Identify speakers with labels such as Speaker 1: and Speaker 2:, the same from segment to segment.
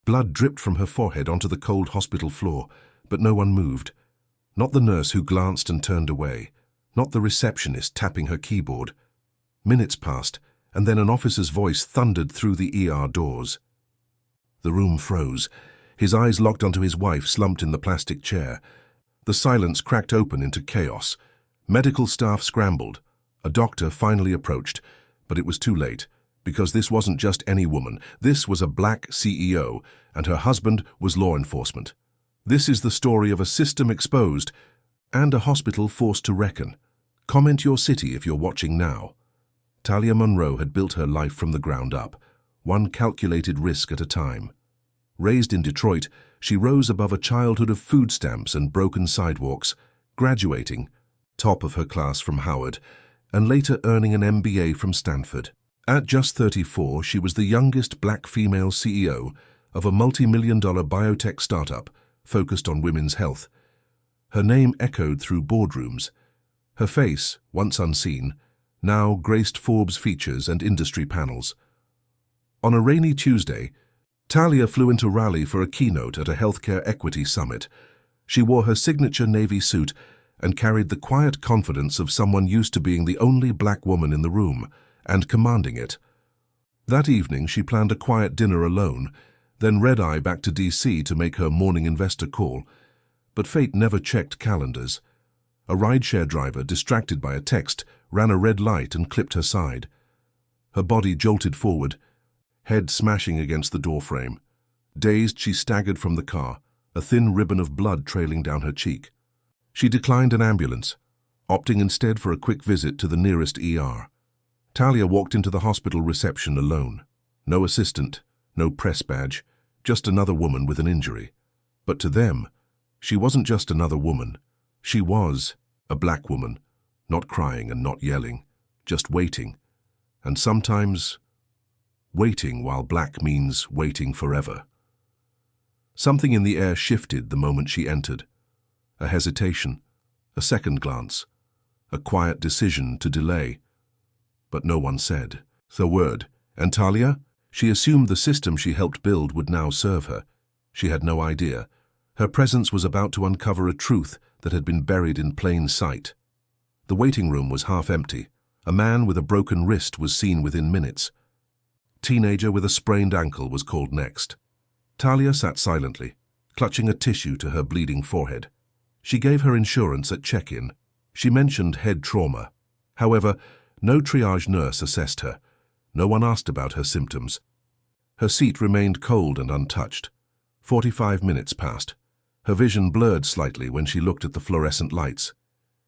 Speaker 1: Blood dripped from her forehead onto the cold hospital floor, but no one moved. Not the nurse who glanced and turned away. Not the receptionist tapping her keyboard. Minutes passed, and then an officer's voice thundered through the ER doors. The room froze. His eyes locked onto his wife slumped in the plastic chair. The silence cracked open into chaos. Medical staff scrambled. A doctor finally approached, but it was too late, because this wasn't just any woman. This was a black CEO, and her husband was law enforcement. This is the story of a system exposed and a hospital forced to reckon. Comment your city if you're watching now. Talia Monroe had built her life from the ground up, one calculated risk at a time. Raised in Detroit, she rose above a childhood of food stamps and broken sidewalks, graduating, top of her class from Howard, and later earning an MBA from Stanford. At just 34, she was the youngest black female CEO of a multi-million-dollar biotech startup focused on women's health. Her name echoed through boardrooms. Her face, once unseen, now graced Forbes features and industry panels. On a rainy Tuesday, Talia flew into Raleigh for a keynote at a healthcare equity summit. She wore her signature navy suit and carried the quiet confidence of someone used to being the only black woman in the room and commanding it. That evening, she planned a quiet dinner alone, then red-eye back to D.C. to make her morning investor call. But fate never checked calendars. A rideshare driver, distracted by a text, ran a red light and clipped her side. Her body jolted forward, head smashing against the doorframe. Dazed, she staggered from the car, a thin ribbon of blood trailing down her cheek. She declined an ambulance, opting instead for a quick visit to the nearest ER. Talia walked into the hospital reception alone. No assistant, no press badge, just another woman with an injury. But to them, she wasn't just another woman. She was a black woman, not crying and not yelling, just waiting. And sometimes, waiting while black means waiting forever. Something in the air shifted the moment she entered. A hesitation, a second glance, a quiet decision to delay. But no one said the word. And Talia? She assumed the system she helped build would now serve her. She had no idea. Her presence was about to uncover a truth that had been buried in plain sight. The waiting room was half empty. A man with a broken wrist was seen within minutes. Teenager with a sprained ankle was called next. Talia sat silently, clutching a tissue to her bleeding forehead. She gave her insurance at check-in. She mentioned head trauma. However, no triage nurse assessed her. No one asked about her symptoms. Her seat remained cold and untouched. 45 minutes passed. Her vision blurred slightly when she looked at the fluorescent lights.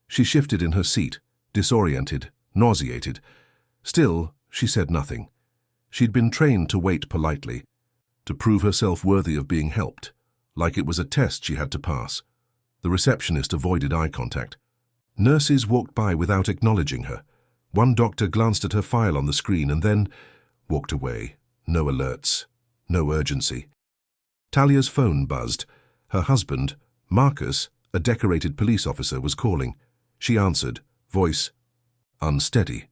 Speaker 1: She shifted in her seat, disoriented, nauseated. Still, she said nothing. She'd been trained to wait politely, to prove herself worthy of being helped, like it was a test she had to pass. The receptionist avoided eye contact. Nurses walked by without acknowledging her. One doctor glanced at her file on the screen and then walked away. No alerts, no urgency. Talia's phone buzzed. Her husband, Marcus, a decorated police officer, was calling. She answered, voice unsteady.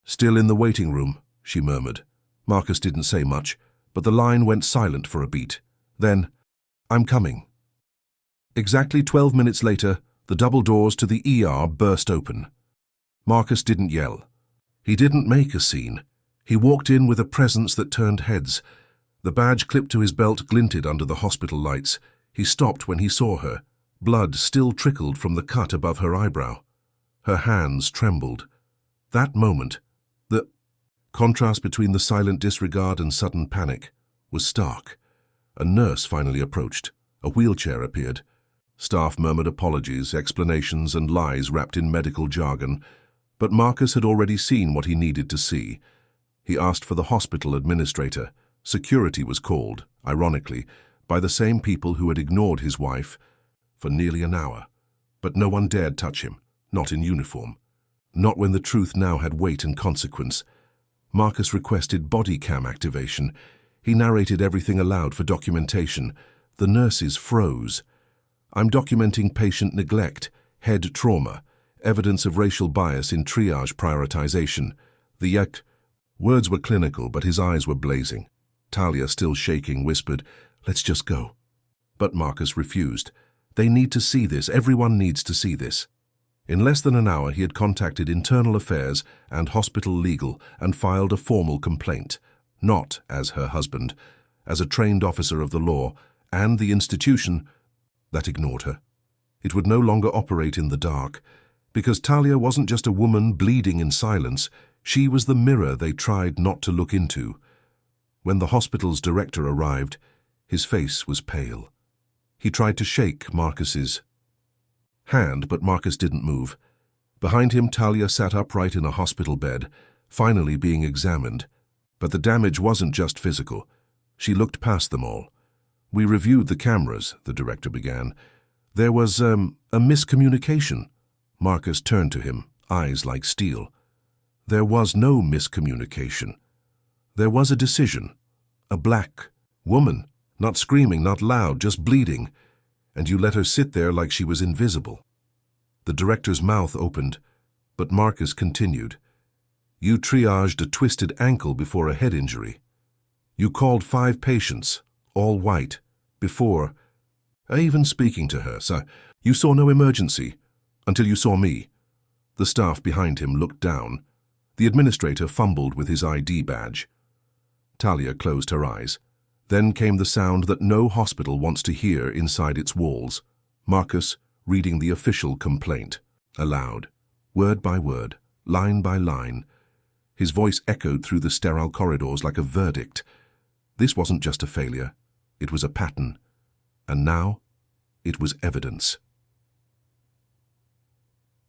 Speaker 1: "Still in the waiting room," she murmured. Marcus didn't say much, but the line went silent for a beat. Then, "I'm coming." Exactly 12 minutes later, the double doors to the ER burst open. Marcus didn't yell. He didn't make a scene. He walked in with a presence that turned heads. The badge clipped to his belt glinted under the hospital lights. He stopped when he saw her. Blood still trickled from the cut above her eyebrow. Her hands trembled. That moment, the contrast between the silent disregard and sudden panic was stark. A nurse finally approached. A wheelchair appeared. Staff murmured apologies, explanations, and lies wrapped in medical jargon. But Marcus had already seen what he needed to see. He asked for the hospital administrator. Security was called, ironically, by the same people who had ignored his wife for nearly an hour. But no one dared touch him, not in uniform. Not when the truth now had weight and consequence. Marcus requested body cam activation. He narrated everything aloud for documentation. The nurses froze. "I'm documenting patient neglect, head trauma, evidence of racial bias in triage prioritization." The words were clinical, but his eyes were blazing. Talia, still shaking, whispered, "Let's just go." But Marcus refused. "They need to see this. Everyone needs to see this." In less than an hour, he had contacted Internal Affairs and Hospital Legal and filed a formal complaint, not as her husband, as a trained officer of the law, and the institution that ignored her. It would no longer operate in the dark, because Talia wasn't just a woman bleeding in silence, she was the mirror they tried not to look into. When the hospital's director arrived, his face was pale. He tried to shake Marcus's hand, but Marcus didn't move. Behind him, Talia sat upright in a hospital bed, finally being examined. But the damage wasn't just physical. She looked past them all. "We reviewed the cameras," the director began. "There was, a miscommunication." Marcus turned to him, eyes like steel. "There was no miscommunication. There was a decision. A black woman, not screaming, not loud, just bleeding. And you let her sit there like she was invisible." The director's mouth opened, but Marcus continued. "You triaged a twisted ankle before a head injury. You called 5 patients, all white, before even speaking to her, so you saw no emergency until you saw me." The staff behind him looked down. The administrator fumbled with his ID badge. Talia closed her eyes. Then came the sound that no hospital wants to hear inside its walls. Marcus reading the official complaint, aloud, word by word, line by line. His voice echoed through the sterile corridors like a verdict. This wasn't just a failure, it was a pattern. And now, it was evidence.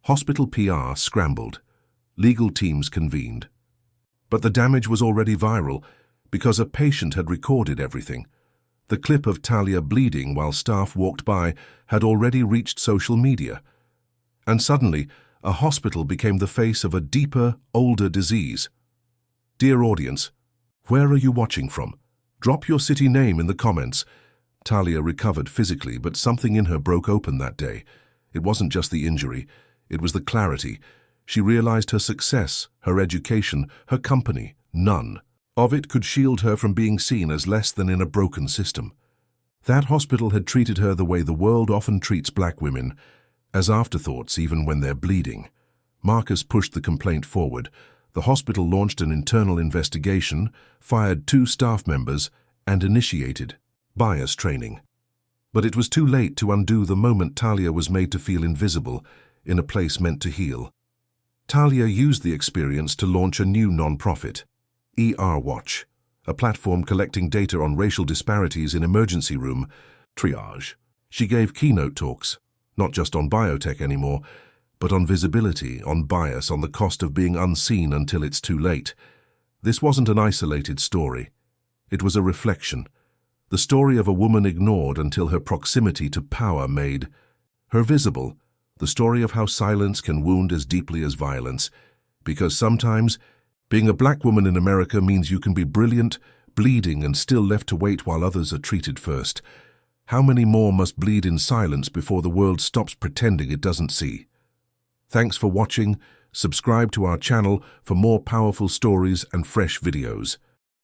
Speaker 1: Hospital PR scrambled. Legal teams convened. But the damage was already viral, because a patient had recorded everything. The clip of Talia bleeding while staff walked by had already reached social media. And suddenly, a hospital became the face of a deeper, older disease. Dear audience, where are you watching from? Drop your city name in the comments. Talia recovered physically, but something in her broke open that day. It wasn't just the injury, it was the clarity. She realized her success, her education, her company, none of it could shield her from being seen as less than in a broken system. That hospital had treated her the way the world often treats black women, as afterthoughts even when they're bleeding. Marcus pushed the complaint forward. The hospital launched an internal investigation, fired 2 staff members, and initiated bias training. But it was too late to undo the moment Talia was made to feel invisible in a place meant to heal. Talia used the experience to launch a new non-profit, ER Watch, a platform collecting data on racial disparities in emergency room triage. She gave keynote talks, not just on biotech anymore, but on visibility, on bias, on the cost of being unseen until it's too late. This wasn't an isolated story. It was a reflection. The story of a woman ignored until her proximity to power made her visible. The story of how silence can wound as deeply as violence. Because sometimes, being a black woman in America means you can be brilliant, bleeding, and still left to wait while others are treated first. How many more must bleed in silence before the world stops pretending it doesn't see? Thanks for watching. Subscribe to our channel for more powerful stories and fresh videos.